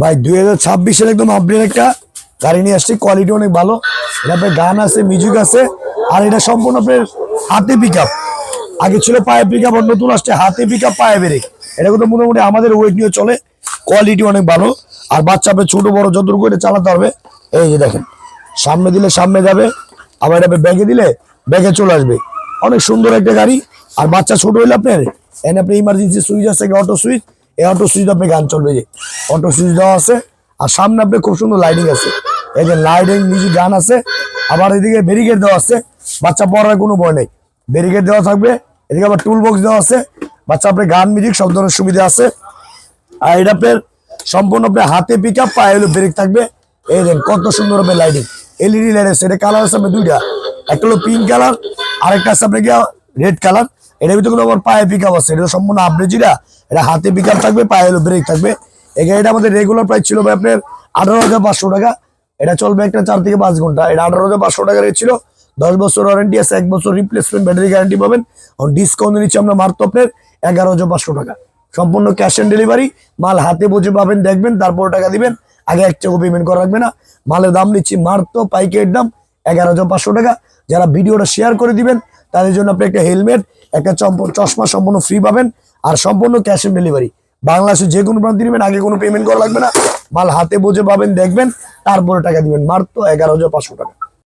ভাই 2026 এর একদম আপডেট একটা গাড়ি নিয়ে আসছি, কোয়ালিটি অনেক ভালো। এটা আপনার গান আছে, মিউজিক আছে, আর এটা সম্পূর্ণ আপনার হাতে পিক আপ। আগে ছিল পায়ে পিক আপ, নতুন আসছে হাতে পিক আপ, পায়ে ব্রেক। এটা কিন্তু মোটামুটি আমাদের ওয়েট নিয়ে চলে, কোয়ালিটি অনেক ভালো। আর বাচ্চা আপনার ছোট বড় যতটুকু এটা চালাতে পারবে। এই যে দেখেন, সামনে দিলে সামনে যাবে, আবার এটা ব্যাগে দিলে ব্যাগে চলে আসবে। অনেক সুন্দর একটা গাড়ি। আর বাচ্চা ছোট হইলে আপনার এনে আপনি ইমার্জেন্সি সুইচ আছে, অটো সুইচ, এই অটো সুইচ আপনি গান চলবে, যে অটো সুইচ দেওয়া আছে। আর সামনে আপনি খুব সুন্দর লাইটিং আছে, এই যে লাইটিং মিউজিক গান আছে। আবার এদিকে ব্যারিকেড দেওয়া আছে, বাচ্চা পড়ার কোনো ভয় নেই, ব্যারিকেড দেওয়া থাকবে। এদিকে আবার টুল বক্স দেওয়া আছে, বাচ্চা আপনার গান মিউজিক সব ধরনের সুবিধা আছে। আর এটা আপনার সম্পূর্ণ আপনার হাতে পিক আপ, পায়ে হলো ব্রেক থাকবে। এই দেন কত সুন্দর হবে লাইটিং, এলইডি লাইট আছে। এটা কালার আছে আপনার দুইটা, একটা হলো পিঙ্ক কালার, আর একটা আছে আপনার রেড কালার। এটার ভিতরে কোনো আবার পায়ে পিক আপ আছে, এটা সম্পূর্ণ আপডেট। যেটা এটা হাতে পিক আপ থাকবে, পায়ে হলো ব্রেক থাকবে। এই গাড়িটা আমাদের রেগুলার প্রাইস ছিল ভাই আপনার 18,500 টাকা। এটা চলবে একটা 4 থেকে 5 ঘন্টা। এটা 18,500 টাকা রেট ছিল। 10 বছর ওয়ারেন্টি আছে, 1 বছর রিপ্লেসমেন্ট ব্যাটারি গ্যারান্টি পাবেন। ডিসকাউন্ট নিচ্ছি আমরা মাত্র আপনার 11,500 টাকা। সম্পূর্ণ ক্যাশ অন ডেলিভারি, মাল হাতে বুঝে পাবেন, দেখবেন, তারপর টাকা দিবেন। আগে এক টাকা পেমেন্ট করা রাখবে না। মালের দাম নিচ্ছি মাত্র পাইকারির দাম 11,500 টাকা। যারা ভিডিওটা শেয়ার করে দিবেন তাদের জন্য আপনি একটা হেলমেট, একটা চশমা সম্পূর্ণ ফ্রি পাবেন। আর সম্পূর্ণ ক্যাশ অন ডেলিভারি, বাংলাদেশে যে কোনো প্রান্তে দিবেন, আগে কোনো পেমেন্ট করা লাগবে না। মাল হাতে বুঝে পাবেন, দেখবেন, তারপরে টাকা দিবেন। মাত্র 11,500 টাকা।